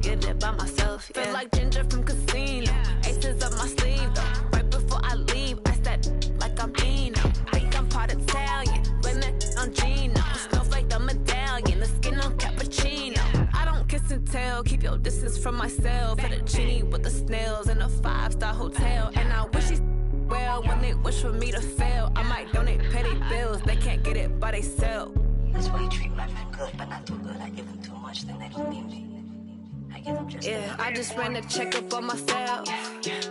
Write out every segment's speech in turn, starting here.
get it by myself. Yeah. Feel like Ginger from Casino. Aces up my sleeve though. Right before I leave, I said like I'm Dino. Think I'm part Italian, blame that on Gino. Snowflake the medallion, the skin on cappuccino. I don't kiss and tell, keep your distance from myself. Fettuccine with the snails in a 5-star hotel. And I wish he's well when they wish for me to fail. I might donate petty bills, they can't get it by they sell. That's why you treat my friend good, but not too good. I give them too much, then they don't need me. I give them just enough. I just ran a checkup on myself.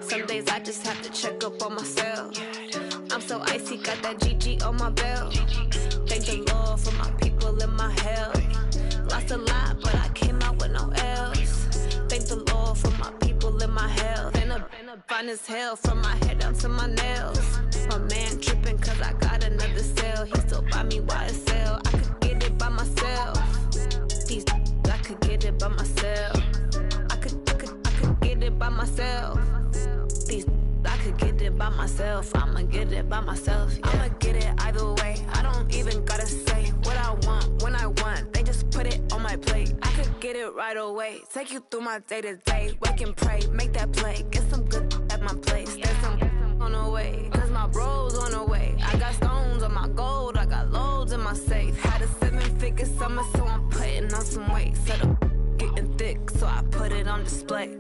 Some days I just have to check up on myself. I'm so icy, got that GG on my belt. Thank the Lord for my people in my health. Lost a lot, but I came out with no else. Thank the Lord for my people in my health. And a fine as hell from my head down to my nails. My man tripping cause I got another cell. He still buy me YSL. I could get it by myself. These I could get it by myself. I could get it by myself. These I could get it by myself. I'ma get it by myself. Yeah. I'ma get it either way. I don't even gotta say what I want when I want. They just put it on my plate. I could get it right away. Take you through my day to day. Wake and pray, make that play. Get some good at my place. There's some on the way, cause my bros on the way. I got stones on my gold. I got loads in my safe. Had a 7-figure summer, so I'm putting on some weight. Set up getting thick, so I put it on display.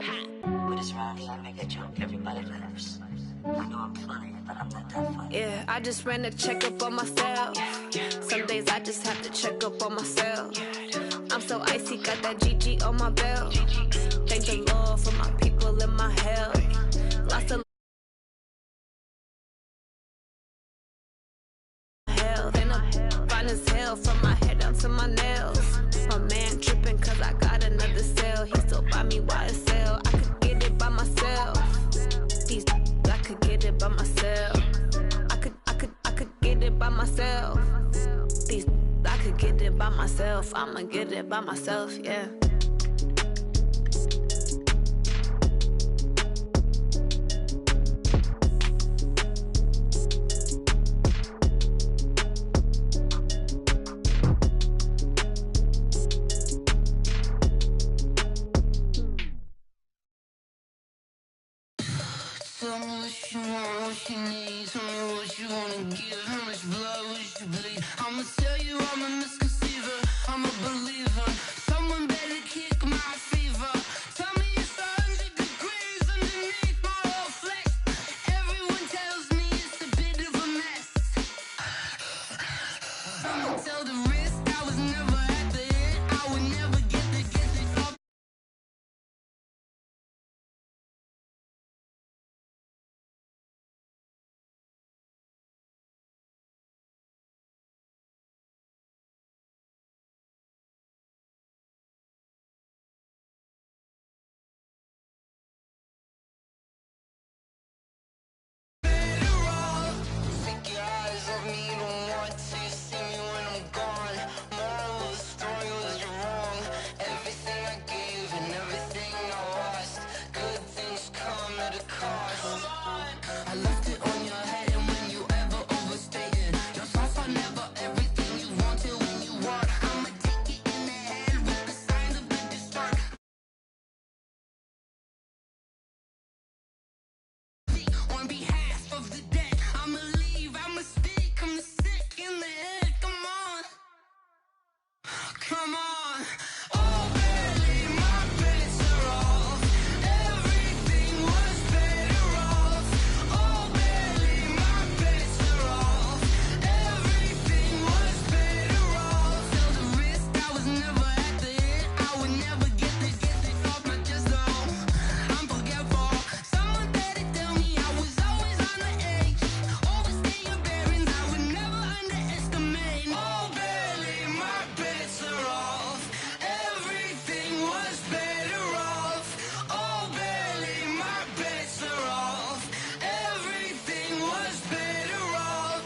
With this round, I make a joke, everybody laughs. I know I'm funny, but I'm not that funny. Yeah, I just ran a checkup on myself. Some days I just have to check up on myself. I'm so icy, got that GG on my belt. Thank the Lord for my people in my health. Lost a hell, and I'm fine as hell from my head down to my nails. My man tripping cause I got another cell. He still buy me YSL. I could get it by myself. These I could get it by myself. I could get it by myself. These I could get it by myself. I'ma get it by myself, yeah. Tell me what you want, what you need. Tell me what you wanna give. How much blood would you bleed? I'ma tell you I'm a misconceiver. I'm a believer. Someone better kick my fever. Tell me it's 100 degrees underneath my whole flesh. Everyone tells me it's a bit of a mess. I'ma tell the risk I was never at the end. I would never get the off. Come on. Oh, barely, my bets are off. Everything was better off. Oh, barely, my bets are off. Everything was better off. Till the risk, I was never at the end. I would never get this off my chest, though. I'm forgetful. Someone better tell me I was always on the edge. Overstay your bearings, I would never underestimate. Oh, barely, my bets are off. Everything was better off. Oh, barely, my bets are off. Everything was better off.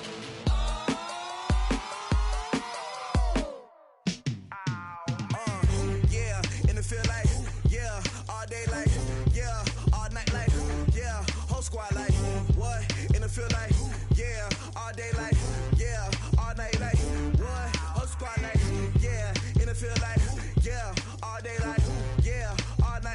Yeah, and it feel like, yeah, all day like, yeah, all night like, yeah, whole squad like, what? And it feel like, yeah, all day like, yeah, all night like, what? Whole squad like, yeah, and it feel like, yeah, all day like, yeah, all night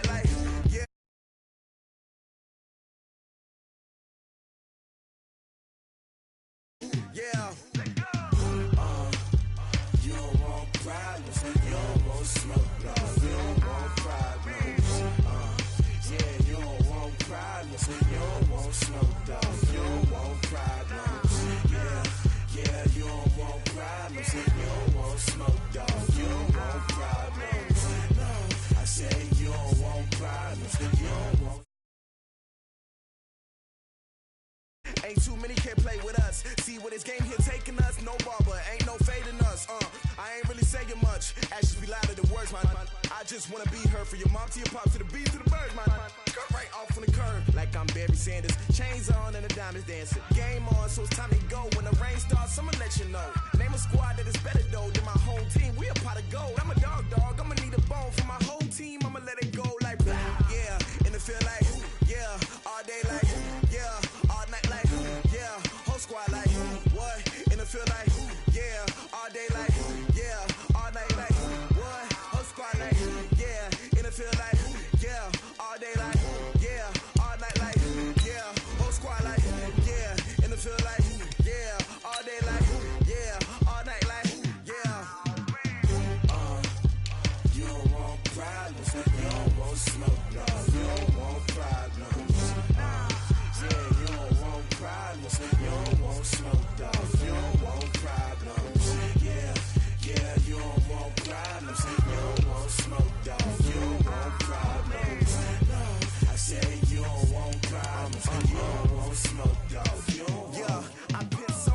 too many can't play with us. See where this game here taking us, no barber, ain't no fading us. I ain't really saying much, actions be louder than words, man. I just wanna be heard, for your mom to your pop, to the bees to the birds, man. Cut right off on the curb, like I'm Barry Sanders. Chains on and the diamonds dancing. Game on, so it's time to go. When the rain starts, I'ma let you know. Name a squad that is better though than my home team. We a pot of gold. I'm a dog, I'ma need a bone for my whole team. I'ma let it go like blah, yeah. And it feel like, yeah. All day like, yeah. All night like, yeah. Whole squad like, what? And it feel like, yeah. All day like, yeah. All night like, what? Whole squad like, yeah. And it feel like, yeah. All day like, yeah. All night like, yeah. Whole squad like, yeah. And it feel like, yeah. All day like, yeah. All night like, yeah. You don't want problems. You don't want smoke, dog. You don't want problems. Yeah, you don't want problems. You don't want smoke, dog. You don't want problems. Yeah, you don't want problems. You don't want smoke, dog. You don't want problems. No, I say you don't want problems. You don't want smoke, dog. You don't want. Yeah, I've been so.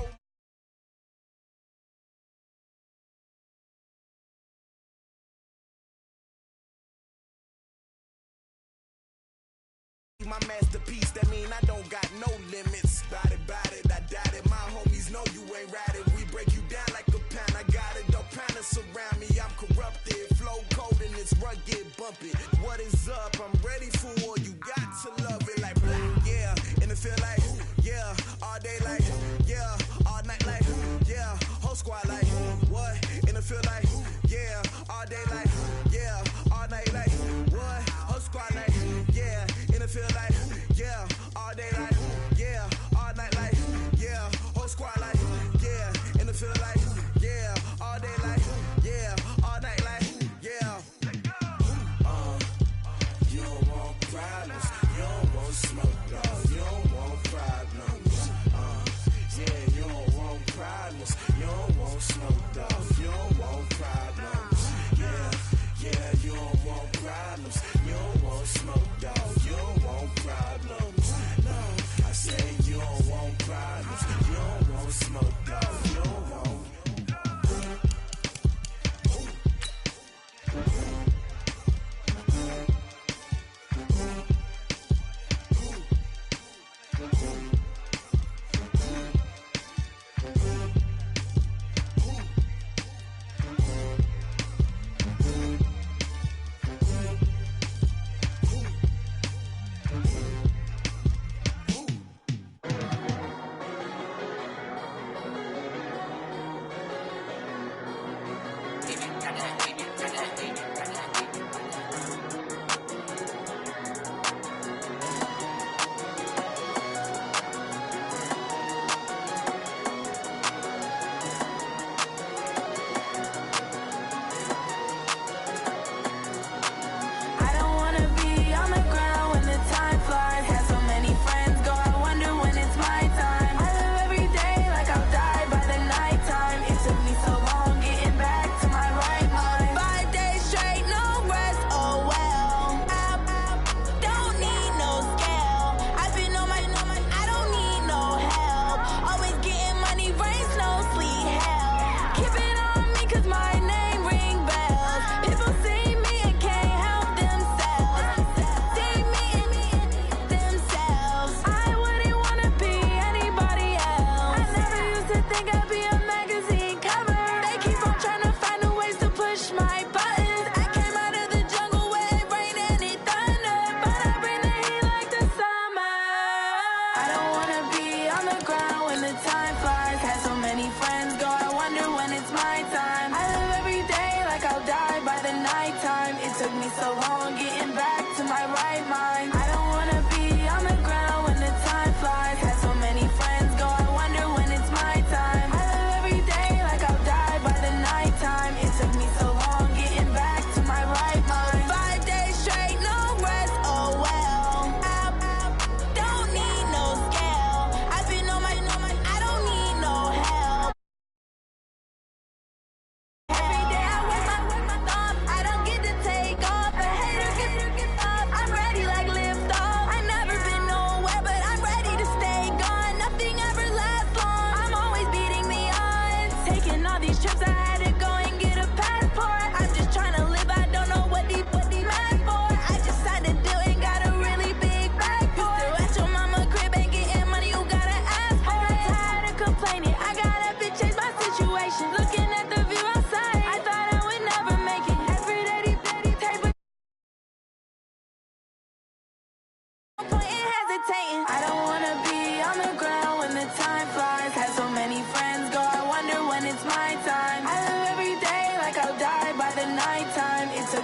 My masterpiece, that mean I don't got no limits. Bout it, I doubt it. My homies know you ain't ratted. We break you down like a pound. I got it, don't panic surround me. I'm corrupted, flow cold and it's rugged, bumpy. What is up? I'm ready for war. You got to love it like blah, yeah. And it feel like, yeah. All day like, yeah. All night like, yeah. Whole squad like, what? And it feel like, yeah. All day like, yeah. All night like, what? Whole squad like, yeah. And it feel like, yeah. All day like, yeah. All night like, yeah. Whole squad like, yeah. And it feel like, yeah. All day like, yeah. All night like, yeah. You don't want problems. You don't want smoke, dog. You don't want problems. Yeah, you don't want problems. You don't want smoke, dog. You don't want problems. Yeah, you don't want problems. You don't want smoke, dog. You don't want problems. No, I say you don't want problems. You don't want smoke, dog. You don't want.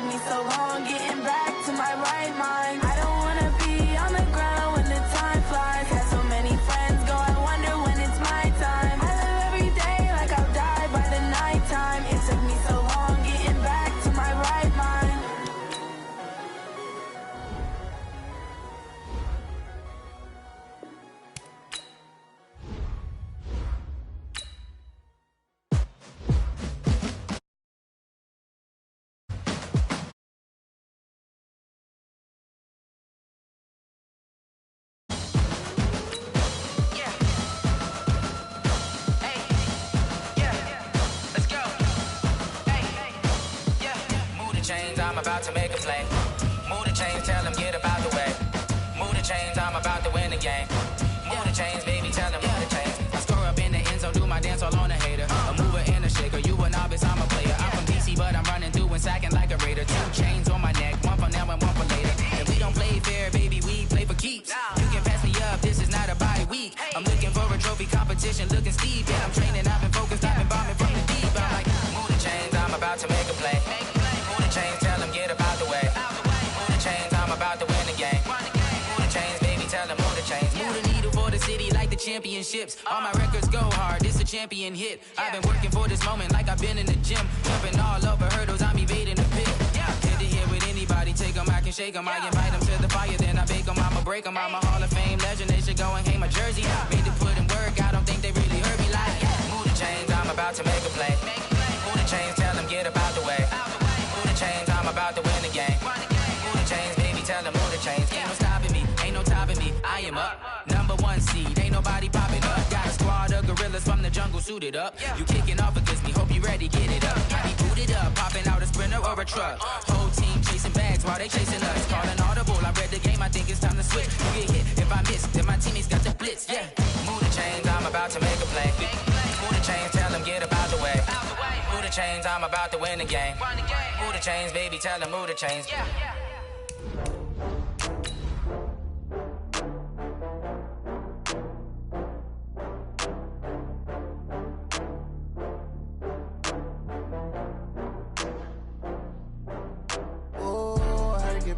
me so long getting back to my right mind. I don't wanna be on the ground when the time flies. Had so many friends go, I wonder when it's my time. I live every day like I'll die by the nighttime. It took me so long getting back to my right mind. I'm about to make a play. Move the chains, tell them get up out the way. Move the chains, I'm about to win the game. Move the chains, baby, tell them move the chains. I score up in the end zone, do my dance all on a hater. A mover and a shaker, you a novice, I'm a player. I'm from DC, but I'm running through and sacking like a raider. 2 chains on my neck, one for now and one for later. And we don't play fair, baby, we play for keeps. You can pass me up, this is not a bye week. I'm looking for a trophy competition, looking steep. Yeah, I'm training, I've been focused, I've been bombing from the deep. I'm like, move the chains, I'm about to make a play. Move the chains, tell them get up out the way. Move the chains, I'm about to win the game. Move the chains, baby, tell them move the chains. Move the needle for the city like the championships. All my records go hard, this a champion hit. I've been working for this moment like I've been in the gym. Jumping all over hurdles, I'm evading the pit. Head to head with anybody, take them, I can shake them. I invite them to the fire, then I bake them, I'ma break them. I'm a Hall of Fame legend, they should go and hang my jersey. Made to put in work, I don't think they really heard me like. Move the chains, I'm about to make a play. Move the chains, tell them get up out the way. Move the chains, I'm about to win the game. Move the chains, baby, tell them move the chains. Ain't no stopping me, ain't no topping me, I am up. #1 seed, ain't nobody popping up. Got a squad of gorillas from the jungle suited up. You kicking off against me, hope you ready, get it up. I be booted up, popping out a sprinter or a truck. Whole team chasing bags while they chasing us. Calling audible, I read the game, I think it's time to switch. You get hit if I miss, then my teammates got the blitz, yeah. Move the chains, I'm about to make a play. Move the chains, tell them get up out the way. Move the chains, I'm about to win the game. Move the chains, baby, tell them move the chains.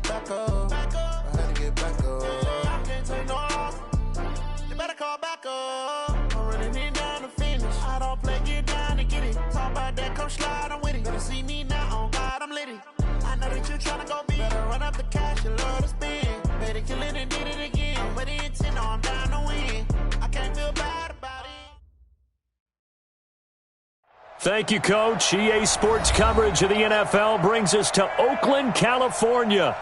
Back up. I had to get back up. I can't take no loss. You better call back up. I'm running it down to finish. I don't play, get down to get it. Talk about that, come slide, I'm with it. Gonna see me now, on God, I'm litty. I know that you tryna go big. Better run up the cash, you love to spend. Better kill it and did it again. I'm with the intent, no, I'm down to win. I can't feel bad about it. Thank you, Coach. EA Sports coverage of the NFL brings us to Oakland, California.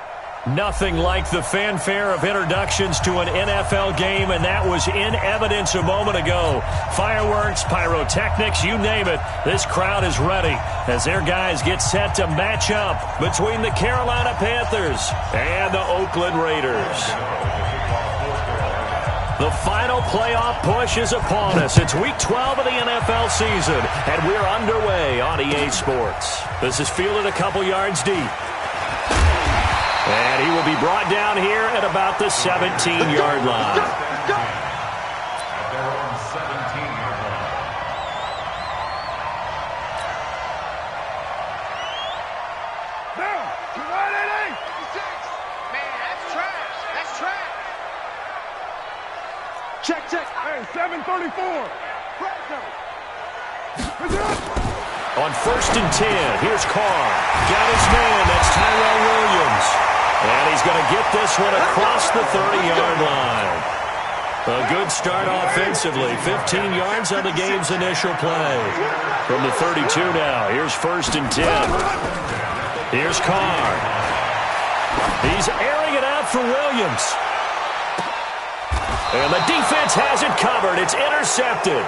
Nothing like the fanfare of introductions to an NFL game, and that was in evidence a moment ago. Fireworks, pyrotechnics, you name it. This crowd is ready as their guys get set to match up between the Carolina Panthers and the Oakland Raiders. The final playoff push is upon us. It's week 12 of the NFL season, and we're underway on EA Sports. This is fielded a couple yards deep. And he will be brought down here at about the 17-yard line. Check. Hey, 734. On 1st and 10, here's Carr. Got his man. That's Tyrell Williams. And he's going to get this one across the 30-yard line. A good start offensively. 15 yards on the game's initial play. From the 32 now, here's 1st and 10. Here's Carr. He's airing it out for Williams. And the defense has it covered. It's intercepted.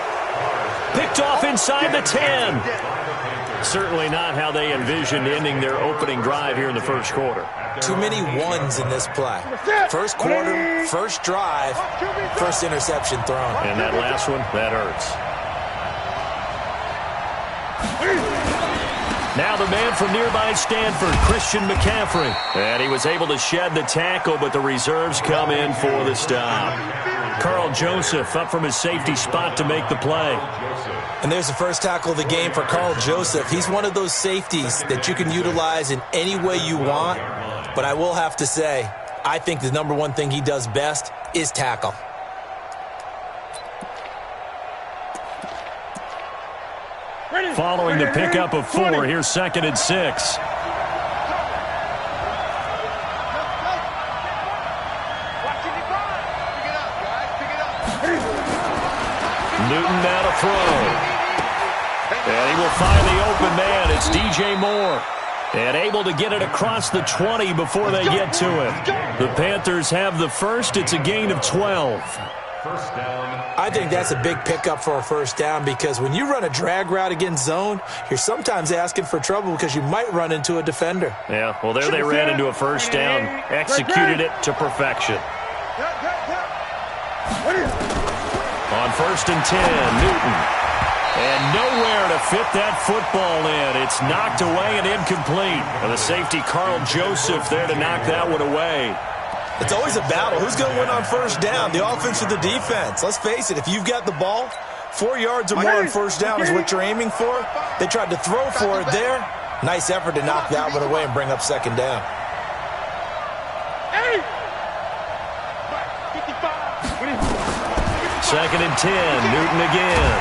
Picked off inside the 10. Certainly not how they envisioned ending their opening drive here in the first quarter. Too many ones in this play. First quarter, first drive, first interception thrown. And that last one, that hurts. Now the man from nearby Stanford, Christian McCaffrey. And he was able to shed the tackle, but the reserves come in for the stop. Carl Joseph up from his safety spot to make the play. And there's the first tackle of the game for Carl Joseph. He's one of those safeties that you can utilize in any way you want. But I will have to say, I think the number one thing he does best is tackle. Following the pickup of 4, here's 2nd and 6. Newton now to throw. And he will find the open man. It's DJ Moore. And able to get it across the 20 before they get to him. The Panthers have the first. It's a gain of 12. First down. I think that's a big pickup for a first down because when you run a drag route against zone, you're sometimes asking for trouble because you might run into a defender. Yeah, well, there they ran into a first down. Executed it to perfection. On 1st and 10, Newton. And nowhere to fit that football in. It's knocked away and incomplete. And the safety, Carl Joseph, there to knock that one away. It's always a battle. Who's going to win on first down, the offense or the defense? Let's face it, if you've got the ball, 4 yards or more on first down is what you're aiming for. They tried to throw for it there. Nice effort to knock that one away and bring up 2nd down. 2nd and 10, Newton again.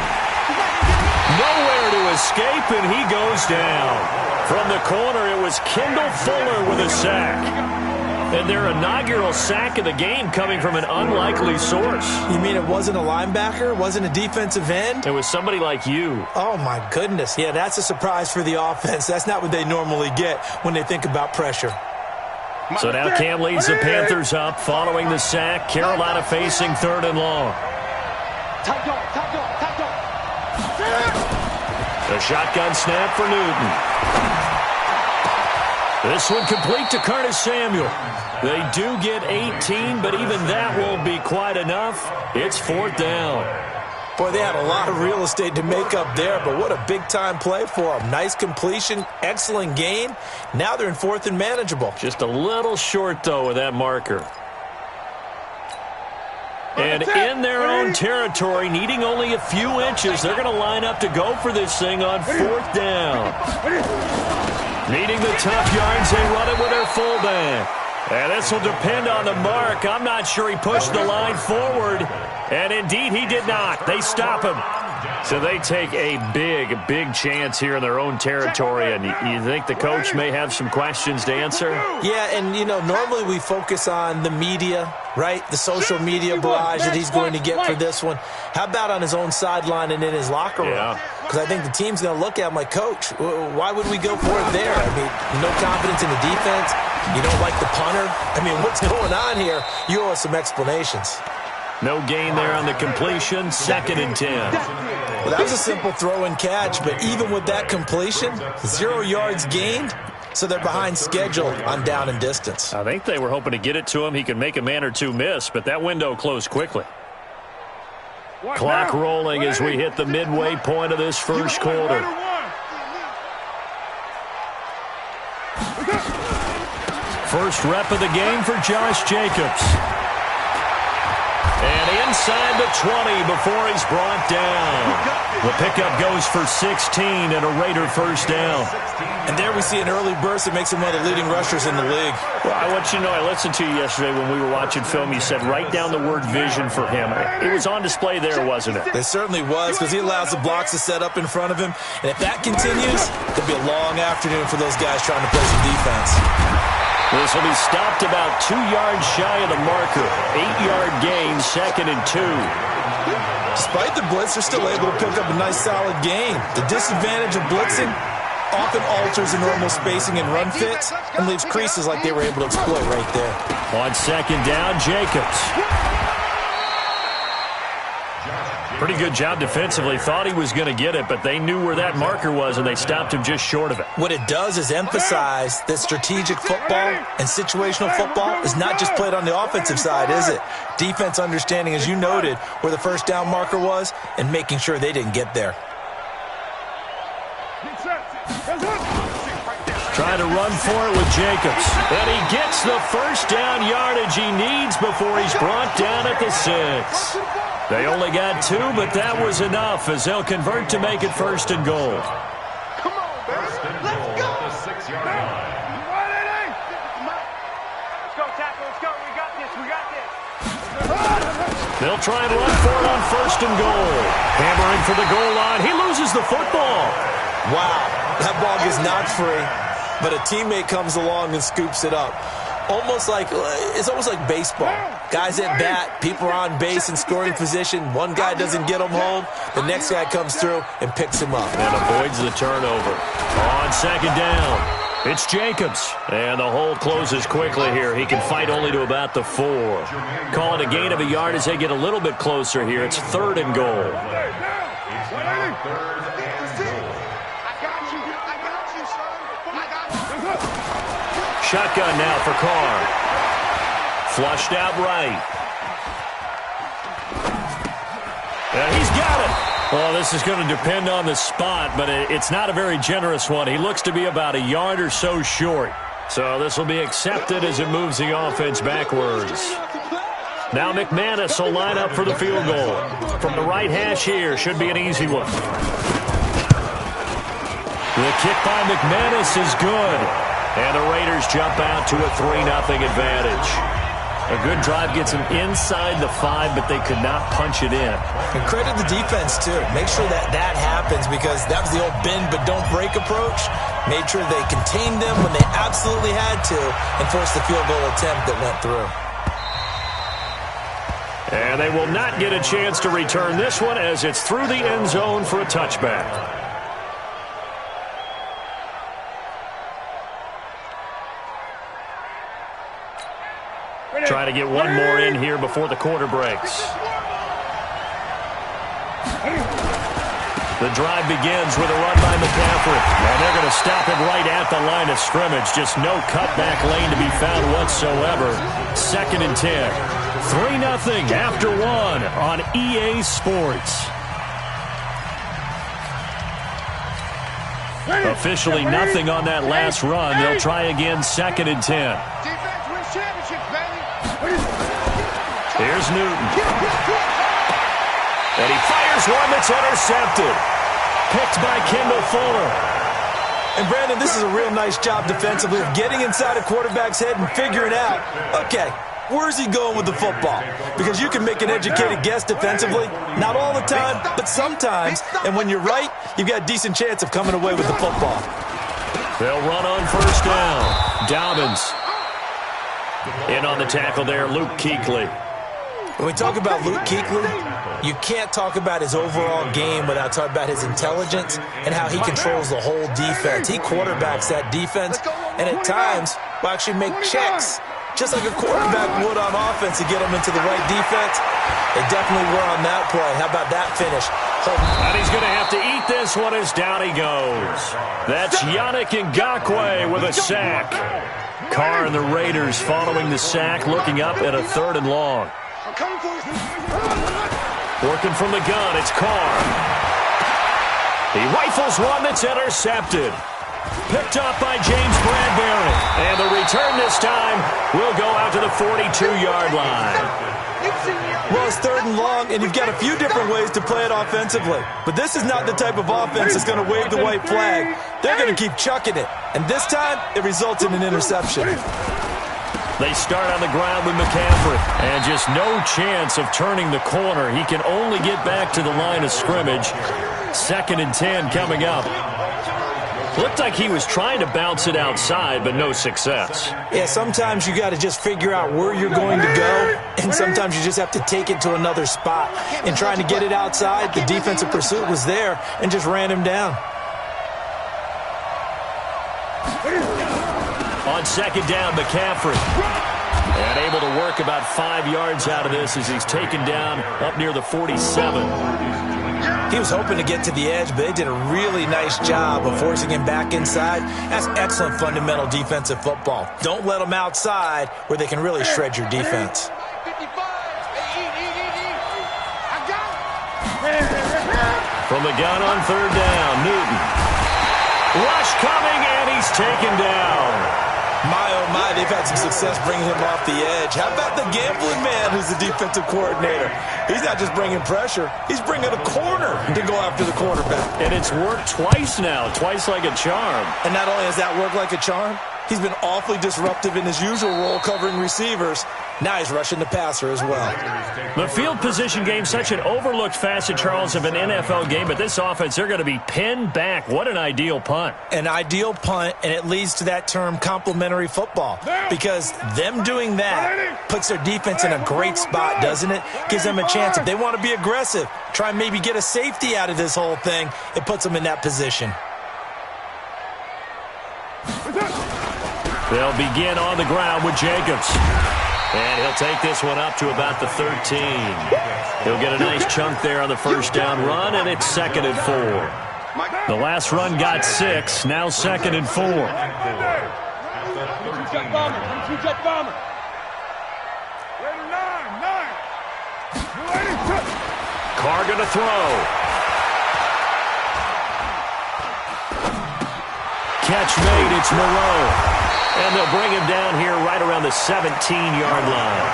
Nowhere to escape, and he goes down. From the corner, it was Kendall Fuller with a sack. And their inaugural sack of the game coming from an unlikely source. You mean it wasn't a linebacker? Wasn't a defensive end? It was somebody like you. Oh, my goodness. Yeah, that's a surprise for the offense. That's not what they normally get when they think about pressure. So now Cam leads the Panthers up following the sack. Carolina facing 3rd and long. A shotgun snap for Newton. This one complete to Curtis Samuel. They do get 18, but even that won't be quite enough. It's 4th down. Boy, they had a lot of real estate to make up there, but what a big-time play for them. Nice completion, excellent gain. Now they're in 4th and manageable. Just a little short, though, with that marker. And in their own territory, needing only a few inches, they're going to line up to go for this thing on 4th down. Needing the tough yards, they run it with their fullback. And this will depend on the mark. I'm not sure he pushed the line forward. And indeed, he did not. They stop him. So they take a big chance here in their own territory. And you think the coach may have some questions to answer? Yeah, and, you know, normally we focus on the media, right? The social media barrage that he's going to get for this one. How about on his own sideline and in his locker room? Because I think the team's going to look at him like, Coach, why would we go for it there? I mean, no confidence in the defense. You don't like the punter. I mean, what's going on here? You owe us some explanations. No gain there on the completion. 2nd and 10. Well, that was a simple throw and catch, but even with that completion, 0 yards gained, so they're behind schedule on down and distance. I think they were hoping to get it to him. He could make a man or two miss, but that window closed quickly. Clock rolling as we hit the midway point of this first quarter. First rep of the game for Josh Jacobs. And inside the 20 before he's brought down. The pickup goes for 16 and a Raider first down. And there we see an early burst that makes him one of the leading rushers in the league. Well, I want you to know, I listened to you yesterday when we were watching film. You said write down the word vision for him. It was on display there, wasn't it? It certainly was, because he allows the blocks to set up in front of him. And if that continues, it'll be a long afternoon for those guys trying to play some defense. This will be stopped about 2 yards shy of the marker. 8-yard gain, 2nd and 2. Despite the blitz, they're still able to pick up a nice solid gain. The disadvantage of blitzing often alters the normal spacing and run fits and leaves creases like they were able to exploit right there. On 2nd down, Jacobs. Pretty good job defensively. Thought he was going to get it, but they knew where that marker was, and they stopped him just short of it. What it does is emphasize that strategic football and situational football is not just played on the offensive side, is it? Defense understanding, as you noted, where the first down marker was and making sure they didn't get there. Trying to run for it with Jacobs. And he gets the first down yardage he needs before he's brought down at the 6. They only got 2, but that was enough as they'll convert to make it 1st and goal. Come on, baby. Let's go. The 6-yard line. Let's go, tackle. Let's go. We got this. We got this. They'll try and run for it on 1st and goal. Hammering for the goal line. He loses the football. Wow, that ball gets knocked free, but a teammate comes along and scoops it up. It's almost like baseball. Guys at bat, people are on base in scoring position. One guy doesn't get him home. The next guy comes through and picks him up. And avoids the turnover. On 2nd down, it's Jacobs. And the hole closes quickly here. He can fight only to about the 4. Calling a gain of a yard as they get a little bit closer here. It's 3rd and goal. Shotgun now for Carr. Flushed out right. And he's got it. Well, this is going to depend on the spot, but it's not a very generous one. He looks to be about a yard or so short. So this will be accepted as it moves the offense backwards. Now McManus will line up for the field goal. From the right hash here, should be an easy one. The kick by McManus is good. And the Raiders jump out to a 3-0 advantage. A good drive gets them inside the 5, but they could not punch it in. And credit the defense, too. Make sure that happens because that was the old bend but don't break approach. Made sure they contained them when they absolutely had to and forced the field goal attempt that went through. And they will not get a chance to return this one as it's through the end zone for a touchback. Try to get one more in here before the quarter breaks. The drive begins with a run by McCaffrey. And they're going to stop it right at the line of scrimmage. Just no cutback lane to be found whatsoever. 2nd and 10. 3-0 after 1 on EA Sports. Officially nothing on that last run. They'll try again 2nd and 10. Here's Newton. And he fires one that's intercepted. Picked by Kendall Fuller. And Brandon, this is a real nice job defensively of getting inside a quarterback's head and figuring out, okay, where's he going with the football? Because you can make an educated guess defensively. Not all the time, but sometimes. And when you're right, you've got a decent chance of coming away with the football. They'll run on 1st down. Dobbins. In on the tackle there, Luke Kuechly. When we talk about Luke Kuechly, you can't talk about his overall game without talking about his intelligence and how he controls the whole defense. He quarterbacks that defense and at times will actually make checks just like a quarterback would on offense to get him into the right defense. They definitely were on that play. How about that finish? And he's going to have to eat this one as down he goes. That's Yannick Ngakoue with a sack. Carr and the Raiders following the sack, looking up at a 3rd and long. Working from the gun, it's Carr. He rifles one that's intercepted. Picked up by James Bradbury. And the return this time will go out to the 42-yard line. Well, it's 3rd and long, and you've got a few different ways to play it offensively. But this is not the type of offense that's going to wave the white flag. They're going to keep chucking it. And this time, it results in an interception. They start on the ground with McCaffrey. And just no chance of turning the corner. He can only get back to the line of scrimmage. 2nd and 10 coming up. Looked like he was trying to bounce it outside, but no success. Yeah, sometimes you got to just figure out where you're going to go, and sometimes you just have to take it to another spot. And trying to get it outside, the defensive pursuit was there and just ran him down. On 2nd down, McCaffrey. And able to work about 5 yards out of this as he's taken down up near the 47. He was hoping to get to the edge, but they did a really nice job of forcing him back inside. That's excellent fundamental defensive football. Don't let them outside where they can really shred your defense. From the gun on 3rd down, Newton. Rush coming, and he's taken down. My, oh my, they've had some success bringing him off the edge. How about the gambling man who's the defensive coordinator? He's not just bringing pressure. He's bringing a corner to go after the quarterback. And it's worked twice now, twice like a charm. And not only has that worked like a charm, he's been awfully disruptive in his usual role covering receivers. Now he's rushing the passer as well. The field position game, such an overlooked facet, Charles, of an NFL game, but this offense, they're going to be pinned back. What an ideal punt. An ideal punt, and it leads to that term complementary football, because them doing that puts their defense in a great spot, doesn't it? Gives them a chance. If they want to be aggressive, try and maybe get a safety out of this whole thing, it puts them in that position. They'll begin on the ground with Jacobs. And he'll take this one up to about the 13. He'll get a nice chunk there on the first down run, and it's 2nd and 4. The last run got 6, now 2nd and 4. Carr going to throw. Catch made, it's Moreau. And they'll bring him down here right around the 17-yard line.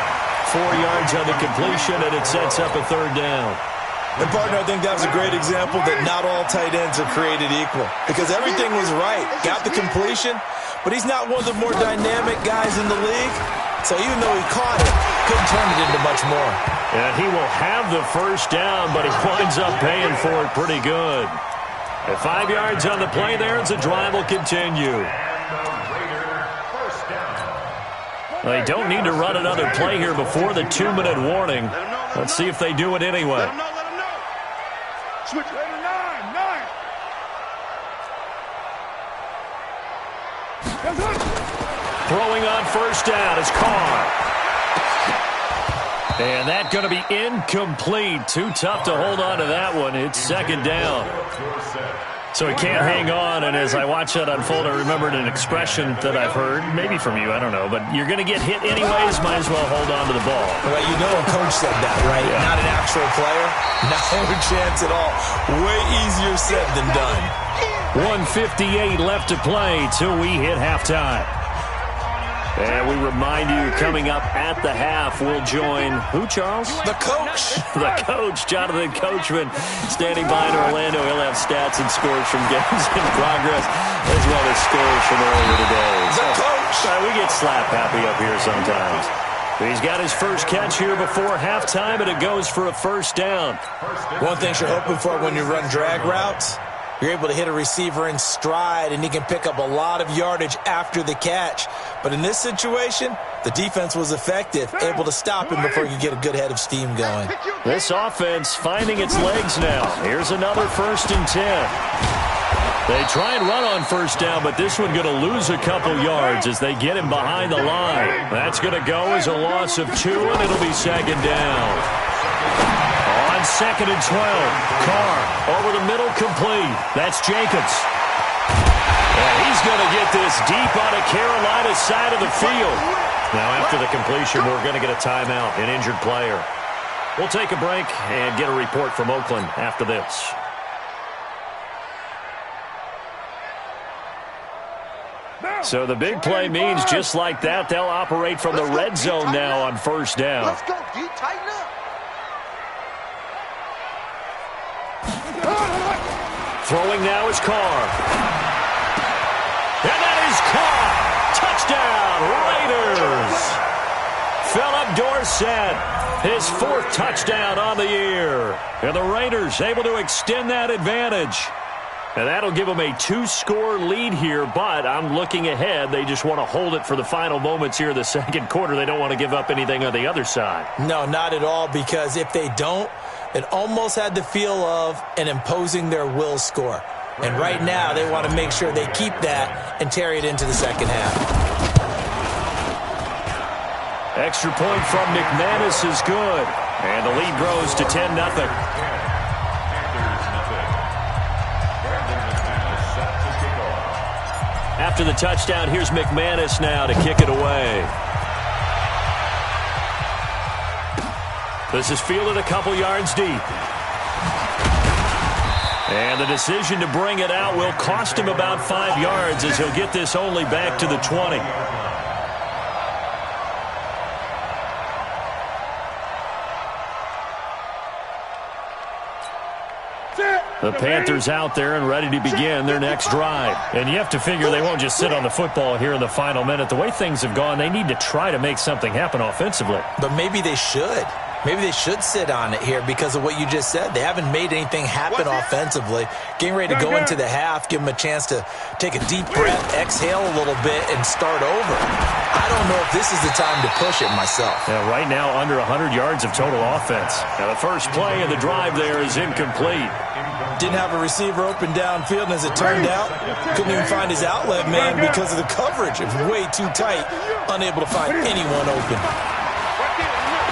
4 yards on the completion, and it sets up a 3rd down. And, partner, I think that was a great example that not all tight ends are created equal, because everything was right. Got the completion, but he's not one of the more dynamic guys in the league. So even though he caught it, couldn't turn it into much more. And he will have the first down, but he winds up paying for it pretty good. At 5 yards on the play there, as the drive will continue. They don't need to run another play here before the 2-minute warning. Let's see if they do it anyway. Let him know. Switch. Nine. Throwing on first down is Carr. And that's going to be incomplete. Too tough to hold on to that one. It's 2nd down. So he can't hang on, and as I watch that unfold, I remembered an expression that I've heard, maybe from you, I don't know, but you're going to get hit anyways, might as well hold on to the ball. Well, you know a coach said that, right? Yeah. Not an actual player. No chance at all. Way easier said than done. 1:58 left to play till we hit halftime. And we remind you, coming up at the half, we'll join who, Charles? The coach. The coach, Jonathan Coachman, standing by in Orlando. He'll have stats and scores from games in progress, as well as scores from earlier today. The coach. We get slap happy up here sometimes. He's got his first catch here before halftime, and it goes for a first down. One thing you're hoping for when you run drag routes, you're able to hit a receiver in stride, and he can pick up a lot of yardage after the catch. But in this situation, the defense was effective, able to stop him before he could get a good head of steam going. This offense finding its legs now. Here's another 1st and 10. They try and run on first down, but this one going to lose a couple yards as they get him behind the line. That's going to go as a loss of 2, and it'll be 2nd down. On 2nd and 12, Carr over the middle, complete. That's Jacobs. And he's going to get this deep on a Carolina side of the field. Now, after the completion, we're going to get a timeout, an injured player. We'll take a break and get a report from Oakland after this. So the big play means just like that, they'll operate from the red zone now on first down. Let's go, D. Tighten up. Throwing now is Carr. And that is caught. Touchdown, Raiders. Philip Dorsett, his 4th touchdown on the year. And the Raiders able to extend that advantage. And that'll give them a 2-score lead here, but I'm looking ahead. They just want to hold it for the final moments here in the 2nd quarter. They don't want to give up anything on the other side. No, not at all, because if they don't, it almost had the feel of an imposing their will score. And right now, they want to make sure they keep that and carry it into the 2nd half. Extra point from McManus is good. And the lead grows to 10-0. After the touchdown, here's McManus now to kick it away. This is fielded a couple yards deep. And the decision to bring it out will cost him about 5 yards as he'll get this only back to the 20. The Panthers out there and ready to begin their next drive. And you have to figure they won't just sit on the football here in the final minute. The way things have gone, they need to try to make something happen offensively. But maybe they should. Maybe they should sit on it here because of what you just said. They haven't made anything happen offensively. Getting ready to go into the half, give them a chance to take a deep breath, exhale a little bit, and start over. I don't know if this is the time to push it myself. Yeah, right now, under 100 yards of total offense. Now, the first play of the drive there is incomplete. Didn't have a receiver open downfield, and as it turned out, couldn't even find his outlet man because of the coverage. It was way too tight, unable to find anyone open.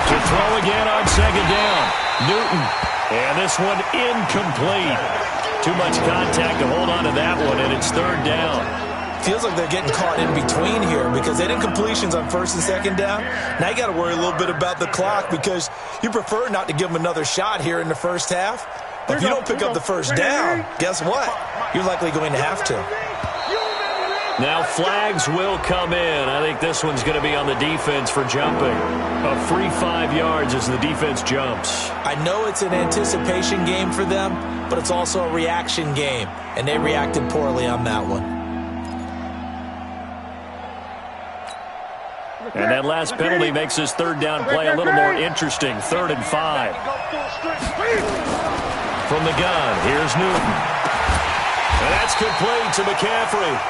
To throw again on second down. Newton. And this one incomplete. Too much contact to hold on to that one, and it's third down. Feels like they're getting caught in between here because they didn't completions on first and second down. Now you got to worry a little bit about the clock because you prefer not to give them another shot here in the first half. But if you don't pick up the first down, guess what? You're likely going to have to. Now flags will come in. I think this one's going to be on the defense for jumping. A free 5 yards as the defense jumps. I know it's an anticipation game for them, but it's also a reaction game, and they reacted poorly on that one. And that last penalty makes this third down play a little more interesting. 3rd and 5. From the gun, here's Newton. And that's complete to McCaffrey.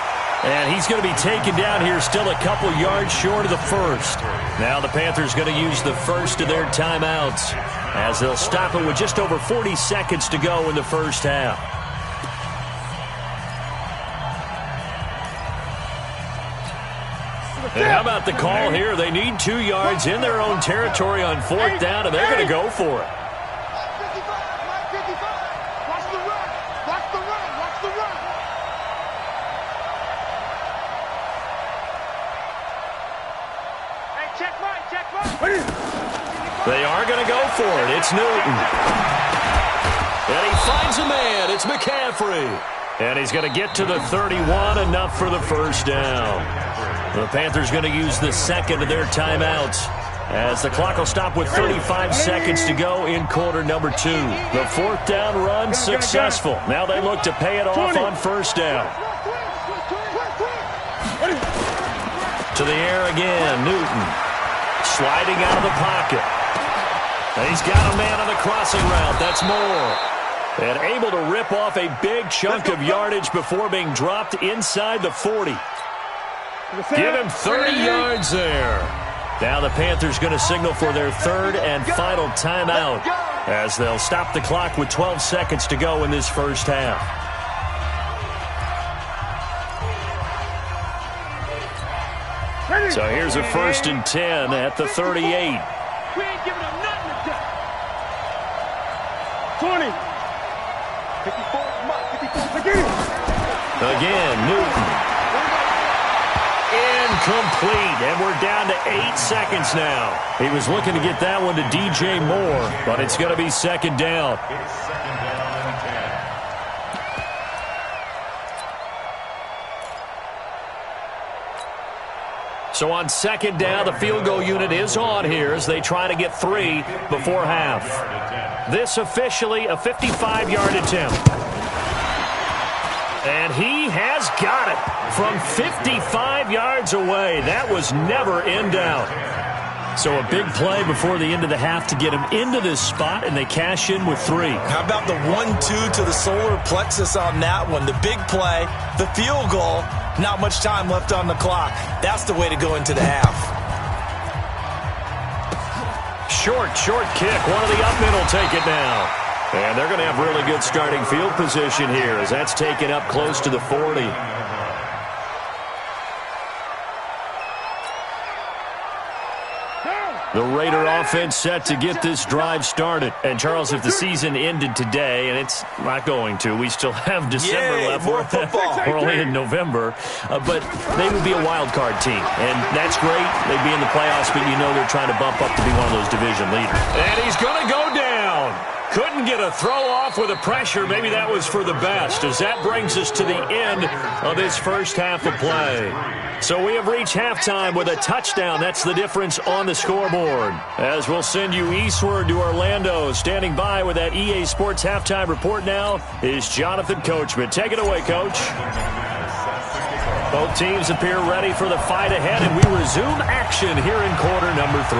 And he's going to be taken down here still a couple yards short of the first. Now the Panthers going to use the first of their timeouts as they'll stop it with just over 40 seconds to go in the first half. And how about the call here? They need 2 yards in their own territory on 4th down, and they're going to go for it. They are going to go for it. It's Newton. And he finds a man. It's McCaffrey. And he's going to get to the 31, enough for the first down. The Panthers going to use the second of their timeouts as the clock will stop with 35 seconds to go in quarter number 2. The 4th down run successful. Now they look to pay it off on first down. To the air again, Newton. Sliding out of the pocket. And he's got a man on the crossing route. That's Moore. And able to rip off a big chunk of yardage before being dropped inside the 40. Give him 30 yards there. Now the Panthers going to signal for their 3rd and final timeout as they'll stop the clock with 12 seconds to go in this first half. So here's a 1st and 10 at the 38. We ain't giving up nothing today. 20. 54. Come on, 54. Again, Newton. Incomplete, and we're down to 8 seconds now. He was looking to get that one to DJ Moore, but it's going to be 2nd down. So on 2nd down, the field goal unit is on here as they try to get 3 before half. This officially a 55-yard attempt. And he has got it from 55 yards away. That was never in doubt. So a big play before the end of the half to get him into this spot, and they cash in with 3. How about the 1-2 to the solar plexus on that one? The big play, the field goal, not much time left on the clock. That's the way to go into the half. Short kick. One of the up men will take it now. And they're going to have really good starting field position here as that's taken up close to the 40. The Raider offense set to get this drive started. And, Charles, if the season ended today, and it's not going to, we still have December left. More football. We're only in November. But they would be a wild card team. And that's great. They'd be in the playoffs, but you know they're trying to bump up to be one of those division leaders. And he's going to go down. Couldn't get a throw off with the pressure. Maybe that was for the best, as that brings us to the end of this first half of play. So we have reached halftime with a touchdown. That's the difference on the scoreboard. As we'll send you eastward to Orlando. Standing by with that EA Sports halftime report now is Jonathan Coachman. Take it away, Coach. Both teams appear ready for the fight ahead, and we resume action here in quarter number 3.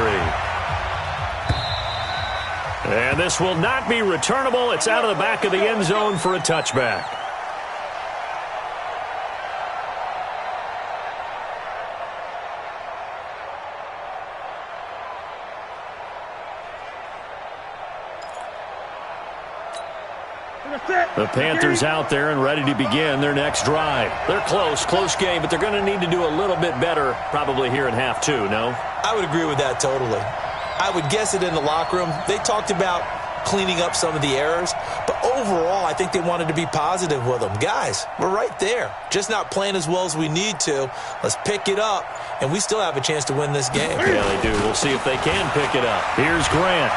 And this will not be returnable. It's out of the back of the end zone for a touchback. The Panthers out there and ready to begin their next drive. They're close game, but they're going to need to do a little bit better probably here in half 2, no? I would agree with that totally. I would guess it in the locker room. They talked about cleaning up some of the errors, but overall, I think they wanted to be positive with them. Guys, we're right there. Just not playing as well as we need to. Let's pick it up, and we still have a chance to win this game. Yeah, they do. We'll see if they can pick it up. Here's Grant.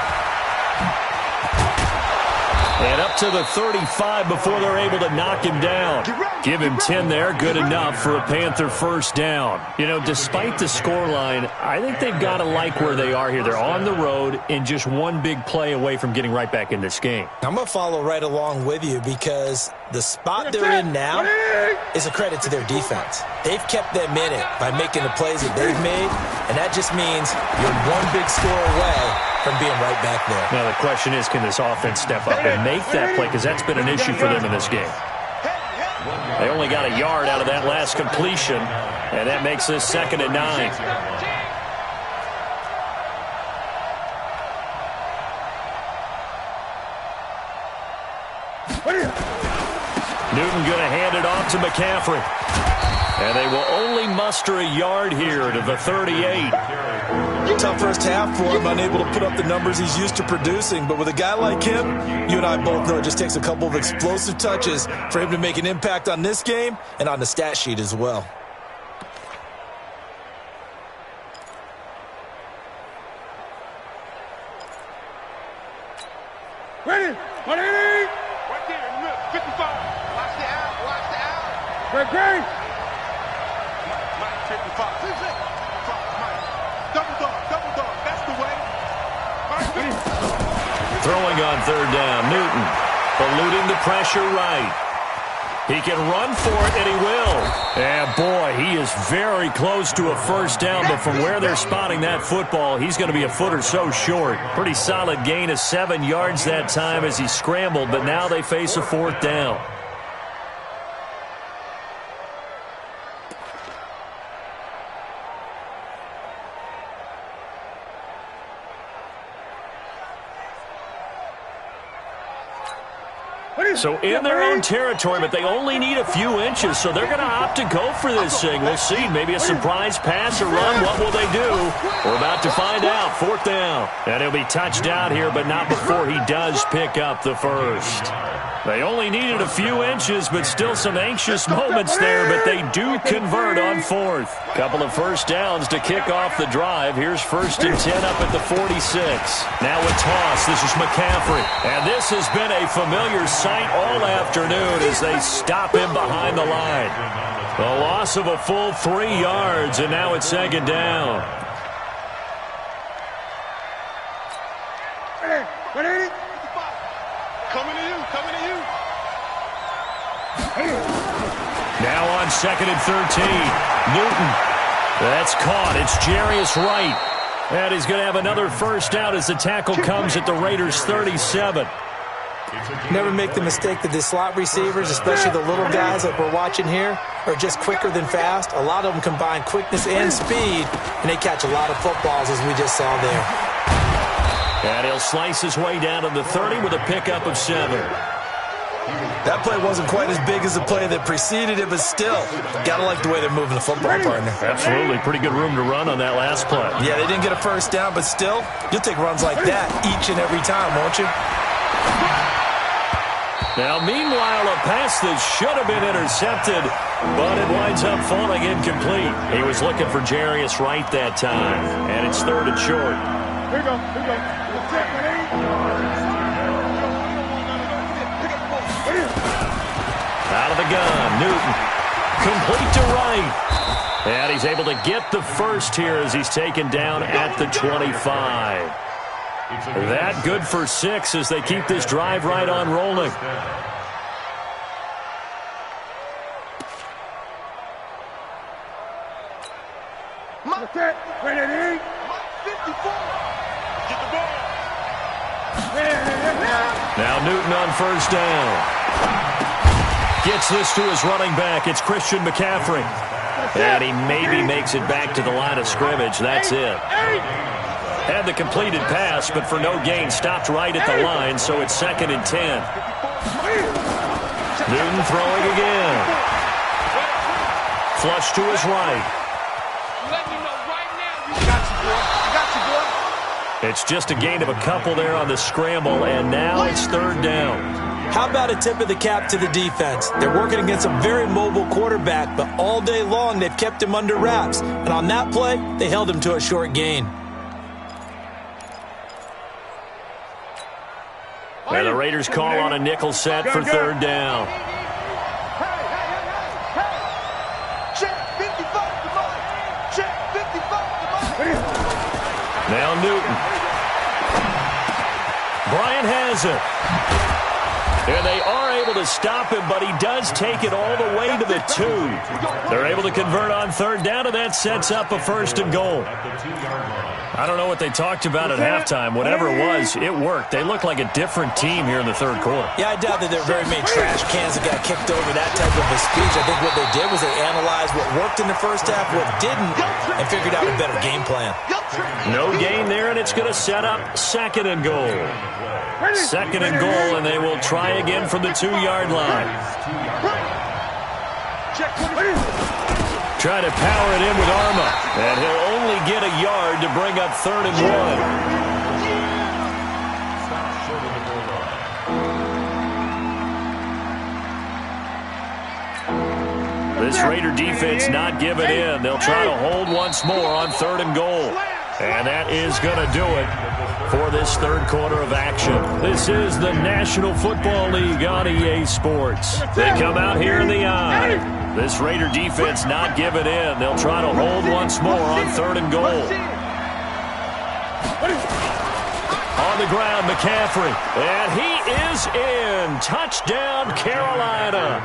And up to the 35 before they're able to knock him down. Give him 10 there. Good enough for a Panther first down. You know, despite the scoreline, I think they've got to like where they are here. They're on the road and just one big play away from getting right back in this game. I'm going to follow right along with you because the spot they're in now is a credit to their defense. They've kept them in it by making the plays that they've made, and that just means you're one big score away from being right back there. Now, the question is, can this offense step up and make that play? Because that's been an issue for them in this game. They only got a yard out of that last completion, and that makes this 2nd and 9. Newton going to hand it off to McCaffrey. And they will only muster a yard here to the 38. Tough first half for him, unable to put up the numbers he's used to producing. But with a guy like him, you and I both know it just takes a couple of explosive touches for him to make an impact on this game and on the stat sheet as well. Ready? Right there in the middle, 55. Watch the out. Great. Mike, 55. Double dog. That's the way. Throwing on 3rd down, Newton. Eluding the pressure right. He can run for it, and he will. And, boy, he is very close to a first down, but from where they're spotting that football, he's going to be a foot or so short. Pretty solid gain of 7 yards that time as he scrambled, but now they face a 4th down. So in their own territory, but they only need a few inches, so they're going to opt to go for this thing. We'll see. Maybe a surprise pass or run. What will they do? We're about to find out. 4th down. And he'll be touchdown here, but not before he does pick up the first. They only needed a few inches, but still some anxious moments there, but they do convert on 4th. Couple of first downs to kick off the drive. Here's 1st and 10 up at the 46. Now a toss. This is McCaffrey. And this has been a familiar sight all afternoon as they stop him behind the line. A loss of a full 3 yards, and now it's 2nd down. Ready? Coming to you. Now on 2nd and 13. Newton. That's caught. It's Jarius Wright. And he's going to have another first down as the tackle comes at the Raiders' 37. Never make the mistake that the slot receivers, especially the little guys like we're watching here, are just quicker than fast. A lot of them combine quickness and speed, and they catch a lot of footballs, as we just saw there. And he'll slice his way down to the 30 with a pickup of 7. That play wasn't quite as big as the play that preceded it, but still, got to like the way they're moving the football, partner. Absolutely. Pretty good room to run on that last play. Yeah, they didn't get a first down, but still, you'll take runs like that each and every time, won't you? Now, meanwhile, a pass that should have been intercepted, but it winds up falling incomplete. He was looking for Jarius Wright that time, and it's 3rd and short. Here we go. Out of the gun, Newton. Complete to right. And he's able to get the first here as he's taken down at the 25. That good for 6 as they keep this drive right on rolling. Now Newton on first down. Gets this to his running back. It's Christian McCaffrey. And he maybe makes it back to the line of scrimmage. That's it. Had the completed pass, but for no gain, stopped right at the line, so it's 2nd and 10. Newton throwing again. Flush to his right. It's just a gain of a couple there on the scramble, and now it's 3rd down. How about a tip of the cap to the defense? They're working against a very mobile quarterback, but all day long they've kept him under wraps. And on that play, they held him to a short gain. And the Raiders call on a nickel set for 3rd down. Now Newton. Bryant has it. And they are able to stop him, but he does take it all the way to the 2. They're able to convert on 3rd down, and that sets up a 1st and goal. I don't know what they talked about at halftime. Whatever it was, it worked. They look like a different team here in the 3rd quarter. Yeah, I doubt that there are very many trash cans that got kicked over that type of a speech. I think what they did was they analyzed what worked in the first half, what didn't, and figured out a better game plan. No gain there, and it's going to set up 2nd and goal. 2nd and goal, and they will try again from the 2-yard line. Try to power it in with Arma, and he'll only get a yard to bring up 3rd and 1. This Raider defense not giving in. They'll try to hold once more on 3rd and goal. And that is going to do it for this 3rd quarter of action. This is the National Football League on EA Sports. They come out here in the eye. This Raider defense not giving in. They'll try to hold once more on 3rd and goal. On the ground, McCaffrey. And he is in. Touchdown, Carolina.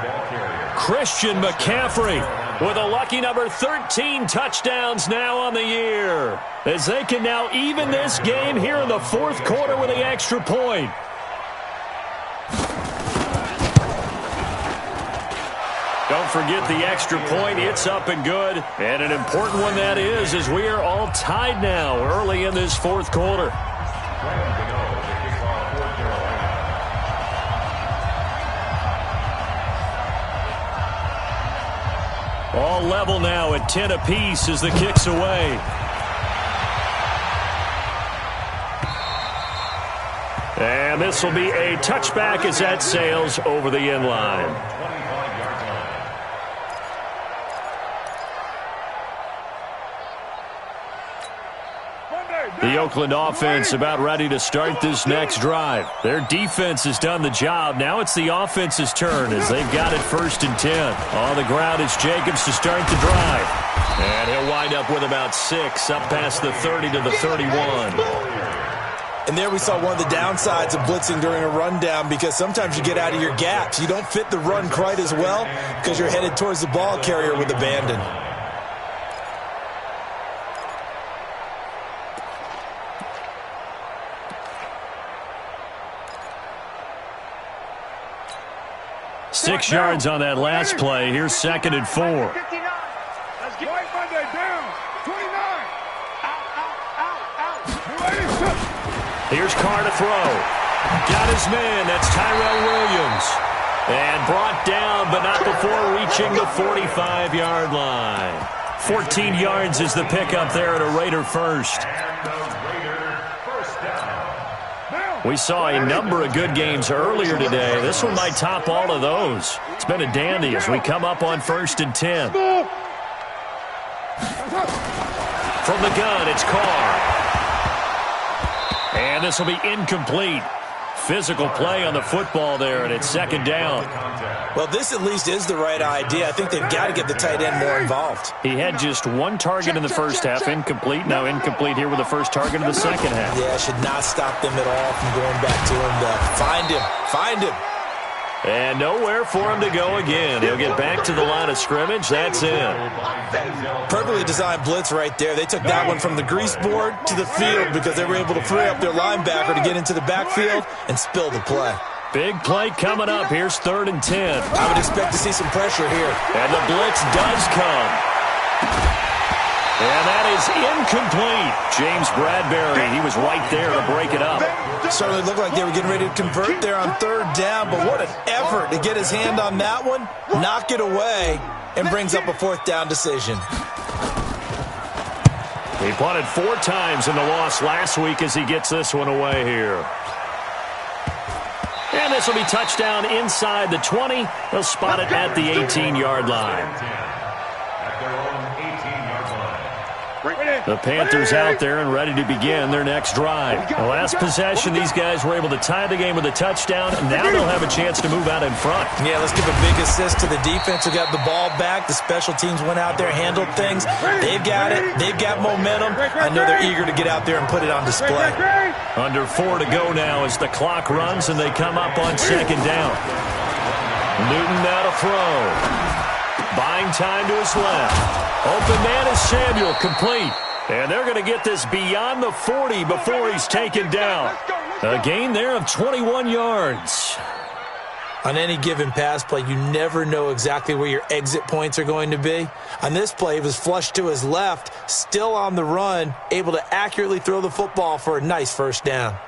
Christian McCaffrey with a lucky number 13 touchdowns now on the year, as they can now even this game here in the 4th quarter with the extra point. Don't forget the extra point. It's up and good, and an important one that is, as we are all tied now early in this 4th quarter. All level now at 10 apiece as the kick's away. And this will be a touchback as that sails over the end line. The Oakland offense about ready to start this next drive. Their defense has done the job. Now it's the offense's turn as they've got it 1st and 10. On the ground, it's Jacobs to start the drive. And he'll wind up with about 6 up past the 30 to the 31. And there we saw one of the downsides of blitzing during a rundown, because sometimes you get out of your gaps. You don't fit the run quite as well because you're headed towards the ball carrier with abandon. Six yards on that last play. Here's 2nd and 4. Here's Carr to throw. Got his man. That's Tyrell Williams. And brought down, but not before reaching the 45-yard line. 14 yards is the pickup there at a Raider first. We saw a number of good games earlier today. This one might top all of those. It's been a dandy as we come up on 1st and 10. From the gun, it's Carr. And this will be incomplete. Physical play on the football there, and it's second down. Well, this at least is the right idea. I think they've got to get the tight end more involved. He had just one target in the first half, incomplete. Now incomplete here with the first target of the second half. Yeah, should not stop them at all from going back to him, though. Find him. And nowhere for him to go again. He'll get back to the line of scrimmage. That's it. Perfectly designed blitz right there. They took that one from the grease board to the field because they were able to free up their linebacker to get into the backfield and spill the play. Big play coming up. Here's 3rd and 10. I would expect to see some pressure here. And the blitz does come. And that is incomplete. James Bradbury, he was right there to break it up. Certainly looked like they were getting ready to convert there on 3rd down, but what an effort to get his hand on that one, knock it away, and brings up a 4th down decision. He punted 4 times in the loss last week as he gets this one away here. And this will be touchdown inside the 20. They'll spot it at the 18-yard line. The Panthers out there and ready to begin their next drive. The last possession, these guys were able to tie the game with a touchdown. Now they'll have a chance to move out in front. Yeah, let's give a big assist to the defense who got the ball back. The special teams went out there, handled things. They've got it. They've got momentum. I know they're eager to get out there and put it on display. Under 4 to go now as the clock runs and they come up on 2nd down. Newton now to throw. Buying time to his left. Open man is Samuel, complete. And they're going to get this beyond the 40 before he's taken down. A gain there of 21 yards. On any given pass play, you never know exactly where your exit points are going to be. On this play, it was flushed to his left, still on the run, able to accurately throw the football for a nice 1st down.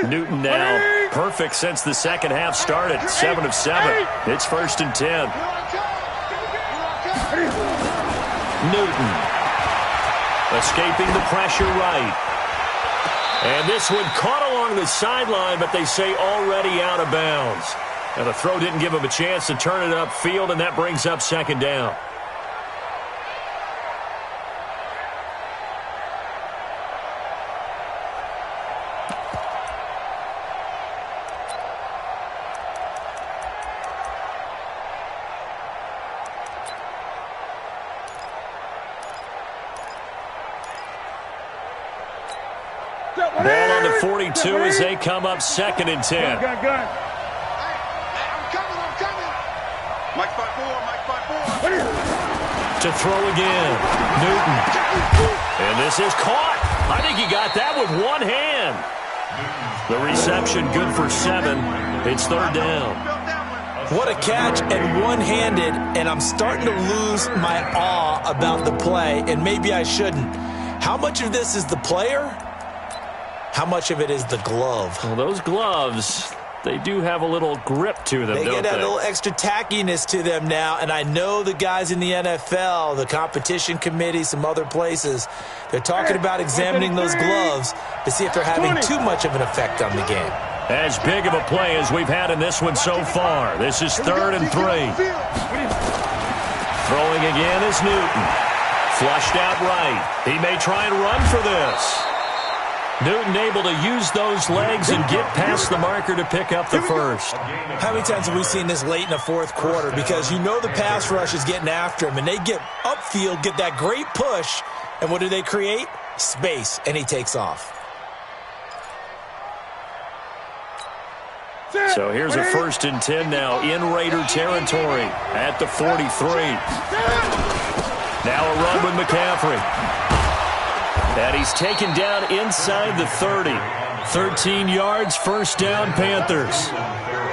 Newton now perfect since the second half started. 7 of 7. It's 1st and 10. Newton escaping the pressure right. And this one caught along the sideline, but they say already out of bounds. And the throw didn't give him a chance to turn it upfield, and that brings up 2nd down. Ball on the 42 as they come up 2nd and 10. I'm coming. Mike 5-4. To throw again. Newton. And this is caught. I think he got that with one hand. The reception good for 7. It's 3rd down. What a catch and one-handed, and I'm starting to lose my awe about the play, and maybe I shouldn't. How much of this is the player? How much of it is the glove? Well, those gloves, they do have a little grip to them, They don't get that they? little extra tackiness to them now, and I know the guys in the NFL, the competition committee, some other places, they're talking about examining those gloves to see if they're having too much of an effect on the game. As big of a play as we've had in this one so far. This is 3rd and 3. Throwing again is Newton. Flushed out right. He may try and run for this. Newton able to use those legs and get past the marker to pick up the first. How many times have we seen this late in the 4th quarter? Because you know the pass rush is getting after him, and they get upfield, get that great push, and what do they create? Space, and he takes off. So here's a 1st and 10 now in Raider territory at the 43. Now a run with McCaffrey. And he's taken down inside the 30. 13 yards, 1st down, Panthers.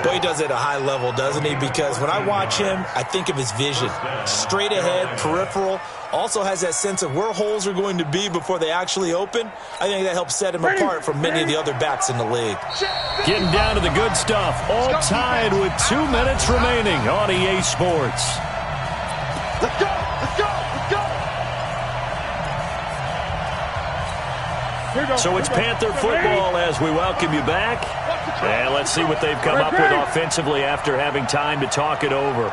Boy, he does it at a high level, doesn't he? Because when I watch him, I think of his vision. Straight ahead, peripheral. Also has that sense of where holes are going to be before they actually open. I think that helps set him apart from many of the other backs in the league. Getting down to the good stuff. All tied with 2 minutes remaining on EA Sports. Let's go! Let's go! Let's go! So it's Panther football as we welcome you back. And let's see what they've come up with offensively after having time to talk it over.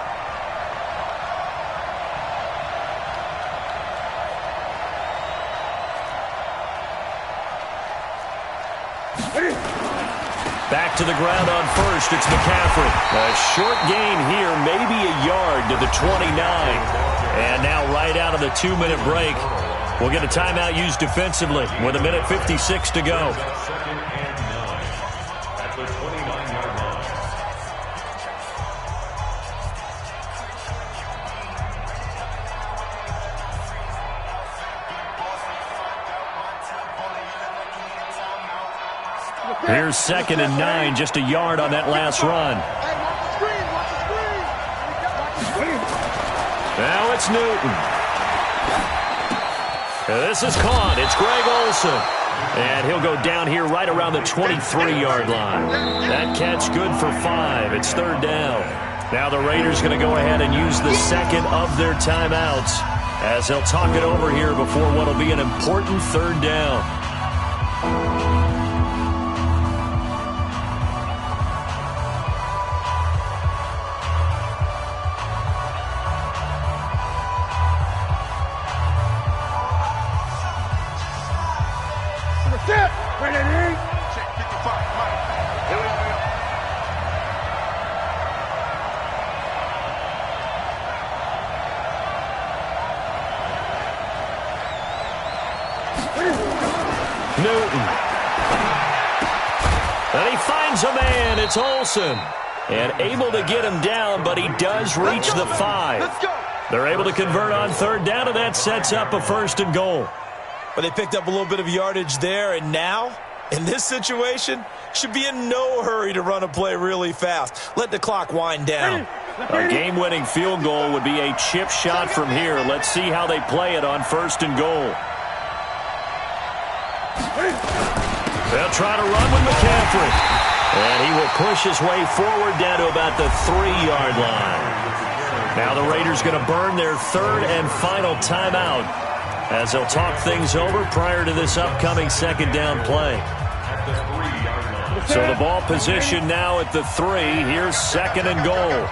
Back to the ground on first. It's McCaffrey. A short gain here, maybe a yard to the 29. And now right out of the 2-minute break, we'll get a timeout used defensively with 1:56 to go. Here's 2nd and 9, just a yard on that last run. Now it's Newton. This is caught. It's Greg Olsen. And he'll go down here right around the 23-yard line. That catch good for 5. It's 3rd down. Now the Raiders going to go ahead and use the second of their timeouts as they'll talk it over here before what will be an important 3rd down. Newton. And he finds a man. It's Olsen. And able to get him down, but he does reach the 5. They're able to convert on 3rd down, and that sets up a 1st and goal. But they picked up a little bit of yardage there, and now, in this situation, should be in no hurry to run a play really fast. Let the clock wind down. A game-winning field goal would be a chip shot from here. Let's see how they play it on 1st and goal. They'll try to run with McCaffrey. And he will push his way forward down to about the 3-yard line. Now the Raiders going to burn their 3rd and final timeout as they'll talk things over prior to this upcoming 2nd down play. So the ball position now at the 3. Here's 2nd and goal.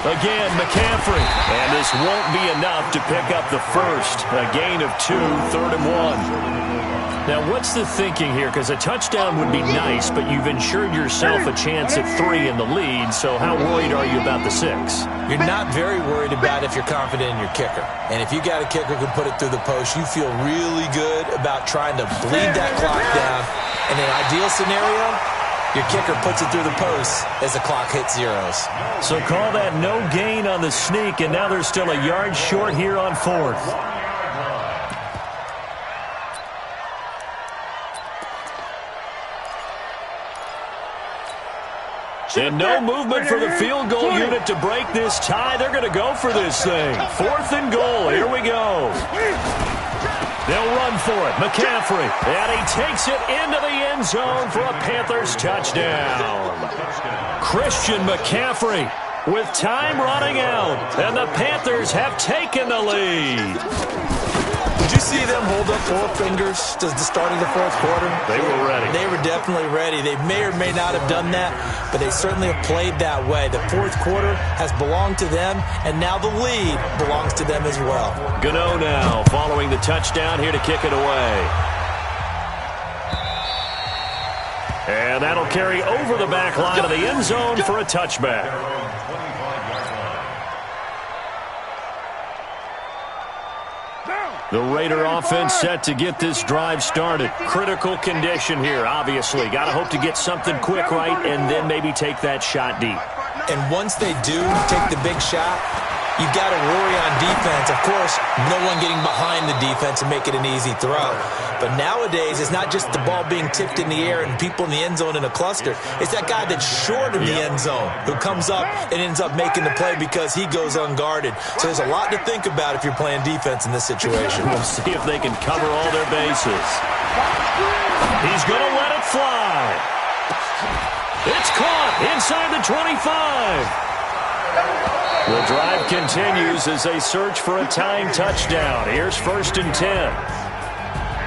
Again, McCaffrey. And this won't be enough to pick up the 1st. A gain of 2, 3rd and 1. Now, what's the thinking here? Because a touchdown would be nice, but you've ensured yourself a chance at 3 in the lead. So how worried are you about the 6? You're not very worried about if you're confident in your kicker. And if you got a kicker who can put it through the post, you feel really good about trying to bleed that clock down. In an ideal scenario, your kicker puts it through the post as the clock hits zeros. So call that no gain on the sneak, and now they're still a yard short here on 4th. And no movement for the field goal unit to break this tie. They're going to go for this thing. 4th and goal. Here we go. They'll run for it. McCaffrey. And he takes it into the end zone for a Panthers touchdown. Christian McCaffrey with time running out. And the Panthers have taken the lead. Did you see them hold up 4 fingers to the start of the 4th quarter? They were ready. They were definitely ready. They may or may not have done that, but they certainly have played that way. The 4th quarter has belonged to them, and now the lead belongs to them as well. Gano now following the touchdown here to kick it away. And that'll carry over the back line of the end zone for a touchback. The Raider offense set to get this drive started. Critical condition here, obviously. Got to hope to get something quick right and then maybe take that shot deep. And once they do take the big shot, you've got to worry on defense, of course, no one getting behind the defense and make it an easy throw. But nowadays, it's not just the ball being tipped in the air and people in the end zone in a cluster. It's that guy that's short in the end zone who comes up and ends up making the play because he goes unguarded. So there's a lot to think about if you're playing defense in this situation. We'll see if they can cover all their bases. He's going to let it fly. It's caught inside the 25. The drive continues as they search for a tying touchdown. Here's 1st and 10.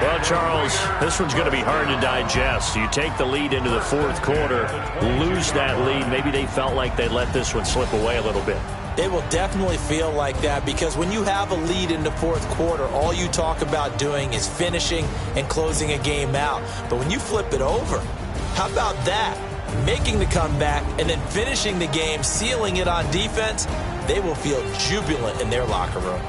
Well, Charles, this one's going to be hard to digest. You take the lead into the fourth quarter, lose that lead. Maybe they felt like they let this one slip away a little bit. They will definitely feel like that because when you have a lead in the fourth quarter, all you talk about doing is finishing and closing a game out. But when you flip it over, how about that? Making the comeback and then finishing the game, sealing it on defense, they will feel jubilant in their locker room.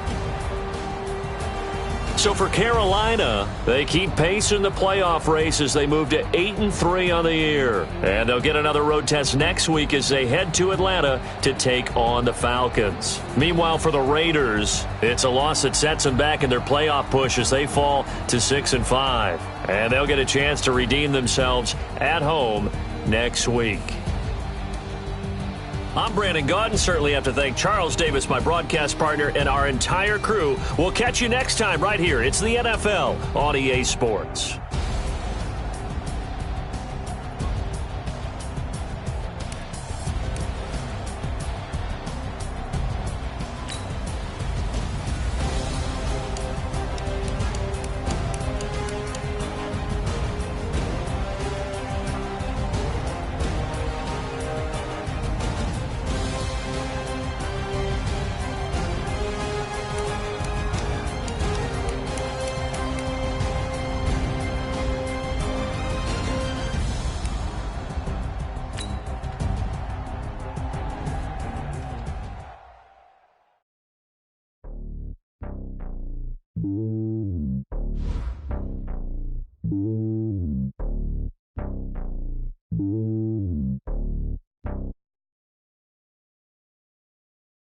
So for Carolina, they keep pace in the playoff race as they move to 8-3 on the year. And they'll get another road test next week as they head to Atlanta to take on the Falcons. Meanwhile, for the Raiders, it's a loss that sets them back in their playoff push as they fall to 6-5. And they'll get a chance to redeem themselves at home next week. I'm Brandon Gaudin. Certainly have to thank Charles Davis, my broadcast partner, and our entire crew. We'll catch you next time right here. It's the NFL on EA Sports. Mm-hmm.